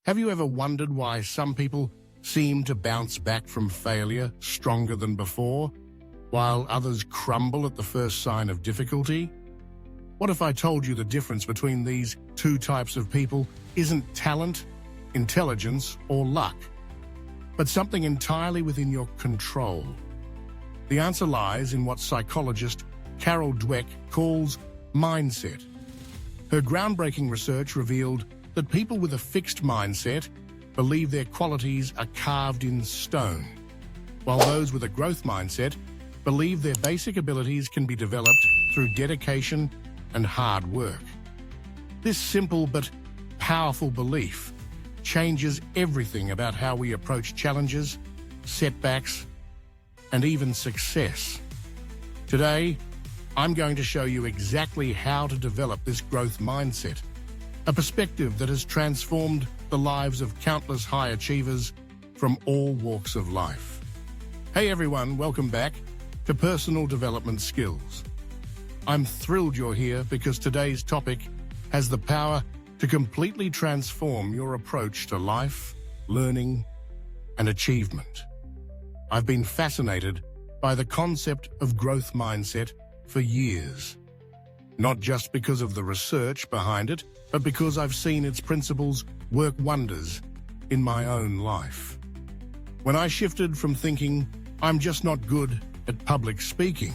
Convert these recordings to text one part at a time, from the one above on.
Have you ever wondered why some people seem to bounce back from failure stronger than before, while others crumble at the first sign of difficulty? What if I told you the difference between these two types of people isn't talent, intelligence, or luck, but something entirely within your control? The answer lies in what psychologist Carol Dweck calls mindset. Her groundbreaking research revealed that people with a fixed mindset believe their qualities are carved in stone, while those with a growth mindset believe their basic abilities can be developed through dedication and hard work. This simple but powerful belief changes everything about how we approach challenges, setbacks, and even success. Today, I'm going to show you exactly how to develop this growth mindset, a perspective that has transformed the lives of countless high achievers from all walks of life. Hey everyone, welcome back to Personal Development Skills. I'm thrilled you're here because today's topic has the power to completely transform your approach to life, learning, and achievement. I've been fascinated by the concept of growth mindset for years, not just because of the research behind it, but because I've seen its principles work wonders in my own life. When I shifted from thinking, I'm just not good at public speaking,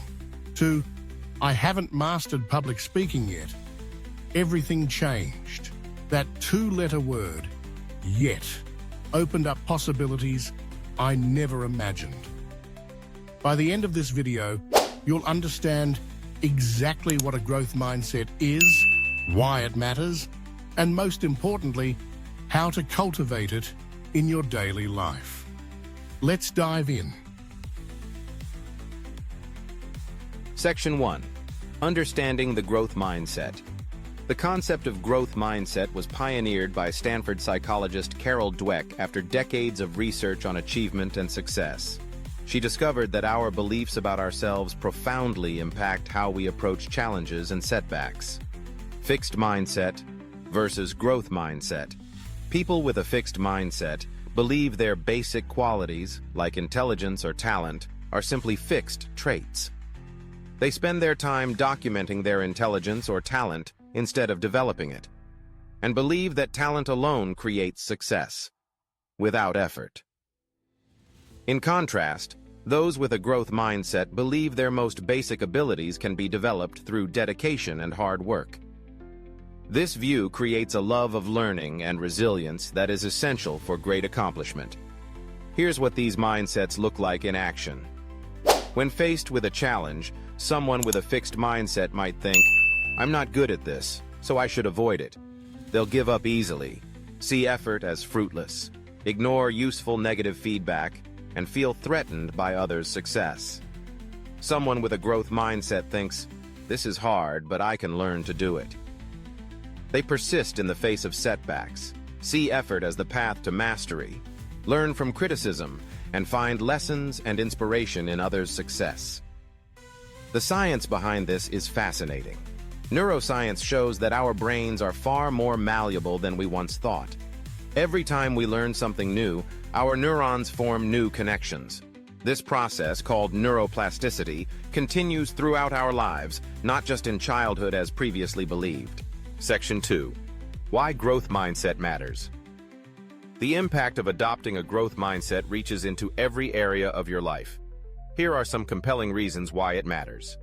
to I haven't mastered public speaking yet, everything changed. That two-letter word, yet, opened up possibilities I never imagined. By the end of this video, you'll understand exactly what a growth mindset is, why it matters, and most importantly, how to cultivate it in your daily life. Let's dive in. Section 1. Understanding the growth mindset. The concept of growth mindset was pioneered by Stanford psychologist Carol Dweck after decades of research on achievement and success. She discovered that our beliefs about ourselves profoundly impact how we approach challenges and setbacks. Fixed mindset versus growth mindset. People with a fixed mindset believe their basic qualities, like intelligence or talent, are simply fixed traits. They spend their time documenting their intelligence or talent instead of developing it, and believe that talent alone creates success, without effort. In contrast, those with a growth mindset believe their most basic abilities can be developed through dedication and hard work. This view creates a love of learning and resilience that is essential for great accomplishment. Here's what these mindsets look like in action. When faced with a challenge, someone with a fixed mindset might think, I'm not good at this, so I should avoid it. They'll give up easily, see effort as fruitless, ignore useful negative feedback, and feel threatened by others' success. Someone with a growth mindset thinks, this is hard, but I can learn to do it. They persist in the face of setbacks, see effort as the path to mastery, learn from criticism, and find lessons and inspiration in others' success. The science behind this is fascinating. Neuroscience shows that our brains are far more malleable than we once thought. Every time we learn something new, our neurons form new connections. This process, called neuroplasticity, continues throughout our lives, not just in childhood as previously believed. Section 2. Why growth mindset matters. The impact of adopting a growth mindset reaches into every area of your life. Here are some compelling reasons why it matters.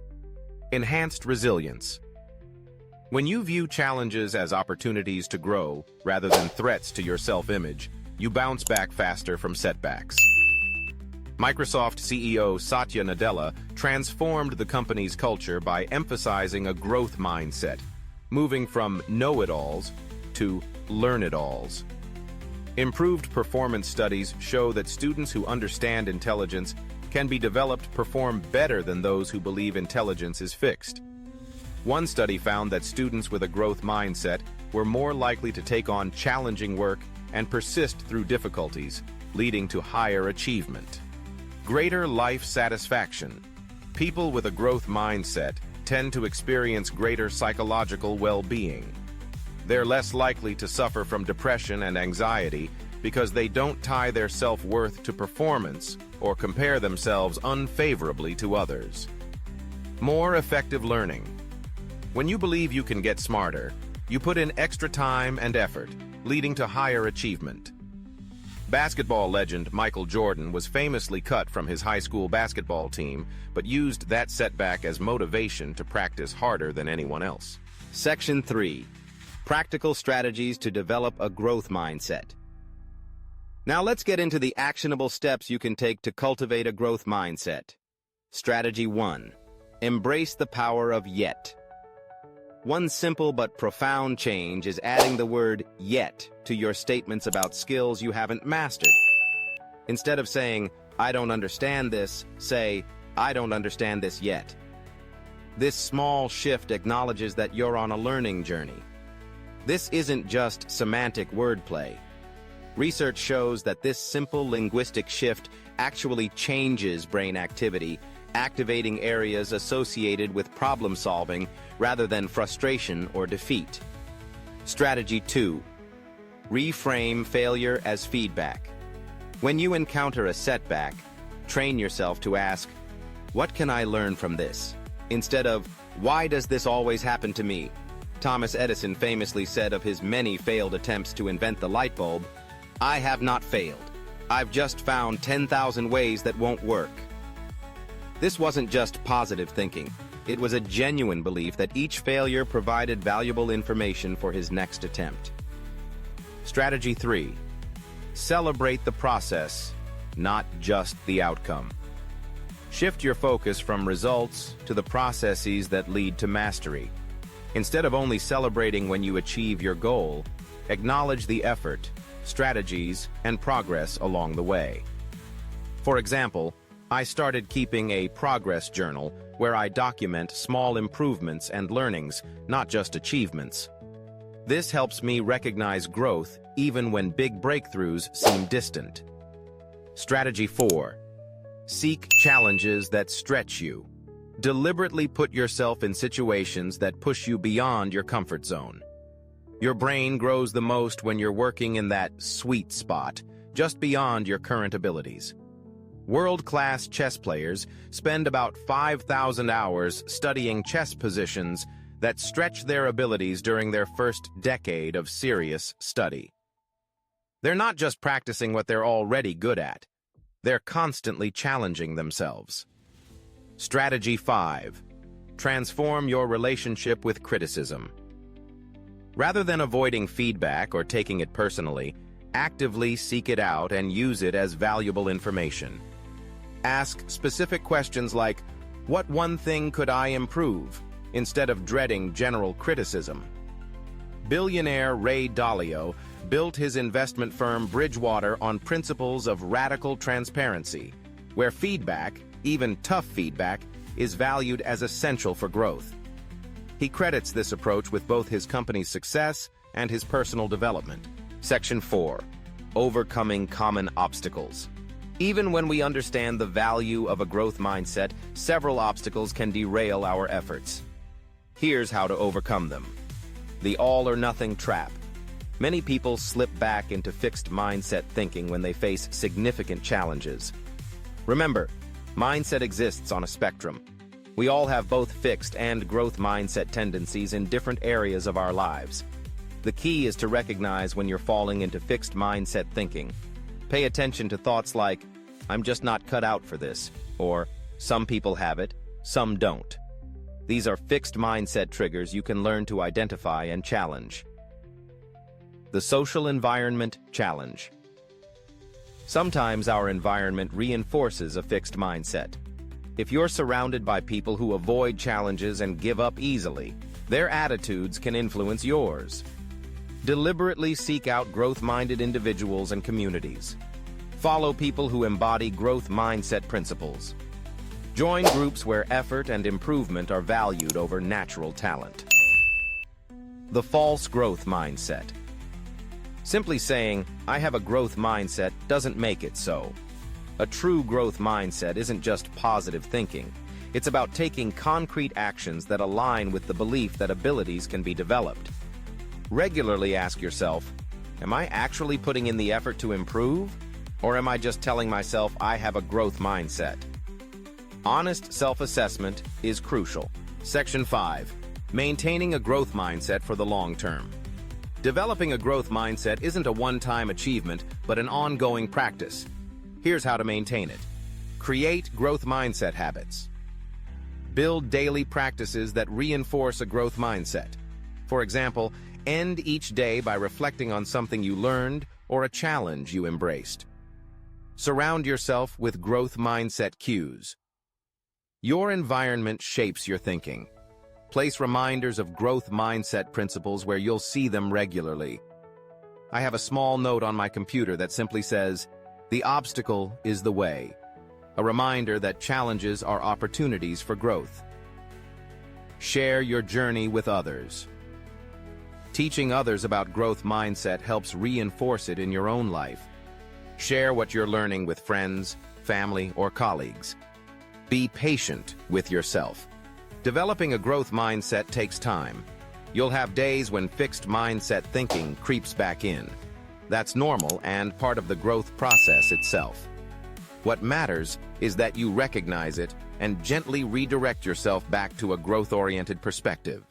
Enhanced resilience. When you view challenges as opportunities to grow, rather than threats to your self-image, you bounce back faster from setbacks. Microsoft CEO Satya Nadella transformed the company's culture by emphasizing a growth mindset, moving from know-it-alls to learn-it-alls. Improved performance studies show that students who understand intelligence can be developed perform better than those who believe intelligence is fixed. One study found that students with a growth mindset were more likely to take on challenging work and persist through difficulties, leading to higher achievement. Greater life satisfaction. People with a growth mindset tend to experience greater psychological well-being. They're less likely to suffer from depression and anxiety because they don't tie their self-worth to performance or compare themselves unfavorably to others. More effective learning. When you believe you can get smarter, you put in extra time and effort, leading to higher achievement. Basketball legend Michael Jordan was famously cut from his high school basketball team, but used that setback as motivation to practice harder than anyone else. Section 3. Practical strategies to develop a growth mindset. Now let's get into the actionable steps you can take to cultivate a growth mindset. Strategy 1. Embrace the power of yet. One simple but profound change is adding the word yet to your statements about skills you haven't mastered. Instead of saying, "I don't understand this," say, "I don't understand this yet." This small shift acknowledges that you're on a learning journey. This isn't just semantic wordplay. Research shows that this simple linguistic shift actually changes brain activity, activating areas associated with problem solving rather than frustration or defeat. Strategy 2. Reframe failure as feedback. When you encounter a setback, train yourself to ask, "What can I learn from this?" instead of, "Why does this always happen to me?" Thomas Edison famously said of his many failed attempts to invent the light bulb, "I have not failed. I've just found 10,000 ways that won't work." This wasn't just positive thinking. It was a genuine belief that each failure provided valuable information for his next attempt. Strategy 3. Celebrate the process, not just the outcome. Shift your focus from results to the processes that lead to mastery. Instead of only celebrating when you achieve your goal, acknowledge the effort, strategies, and progress along the way. For example, I started keeping a progress journal where I document small improvements and learnings, not just achievements. This helps me recognize growth even when big breakthroughs seem distant. Strategy 4. Seek challenges that stretch you. Deliberately put yourself in situations that push you beyond your comfort zone. Your brain grows the most when you're working in that sweet spot, just beyond your current abilities. World-class chess players spend about 5,000 hours studying chess positions that stretch their abilities during their first decade of serious study. They're not just practicing what they're already good at. They're constantly challenging themselves. Strategy 5. Transform your relationship with criticism. Rather than avoiding feedback or taking it personally, actively seek it out and use it as valuable information. Ask specific questions like, "What one thing could I improve?" instead of dreading general criticism. Billionaire Ray Dalio built his investment firm Bridgewater on principles of radical transparency, where feedback, even tough feedback, is valued as essential for growth. He credits this approach with both his company's success and his personal development. Section 4. Overcoming common obstacles. Even when we understand the value of a growth mindset, several obstacles can derail our efforts. Here's how to overcome them. The all-or-nothing trap. Many people slip back into fixed mindset thinking when they face significant challenges. Remember, mindset exists on a spectrum. We all have both fixed and growth mindset tendencies in different areas of our lives. The key is to recognize when you're falling into fixed mindset thinking. Pay attention to thoughts like, "I'm just not cut out for this," or "Some people have it, some don't." These are fixed mindset triggers you can learn to identify and challenge. The social environment challenge. Sometimes our environment reinforces a fixed mindset. If you're surrounded by people who avoid challenges and give up easily, their attitudes can influence yours. Deliberately seek out growth-minded individuals and communities. Follow people who embody growth mindset principles. Join groups where effort and improvement are valued over natural talent. The false growth mindset. Simply saying, "I have a growth mindset," doesn't make it so. A true growth mindset isn't just positive thinking. It's about taking concrete actions that align with the belief that abilities can be developed. Regularly ask yourself, am I actually putting in the effort to improve? Or am I just telling myself I have a growth mindset? Honest self-assessment is crucial. Section 5. Maintaining a growth mindset for the long term. Developing a growth mindset isn't a one-time achievement, but an ongoing practice. Here's how to maintain it. Create growth mindset habits. Build daily practices that reinforce a growth mindset. For example, end each day by reflecting on something you learned or a challenge you embraced. Surround yourself with growth mindset cues. Your environment shapes your thinking. Place reminders of growth mindset principles where you'll see them regularly. I have a small note on my computer that simply says, "The obstacle is the way." A reminder that challenges are opportunities for growth. Share your journey with others. Teaching others about growth mindset helps reinforce it in your own life. Share what you're learning with friends, family, or colleagues. Be patient with yourself. Developing a growth mindset takes time. You'll have days when fixed mindset thinking creeps back in. That's normal and part of the growth process itself. What matters is that you recognize it and gently redirect yourself back to a growth-oriented perspective.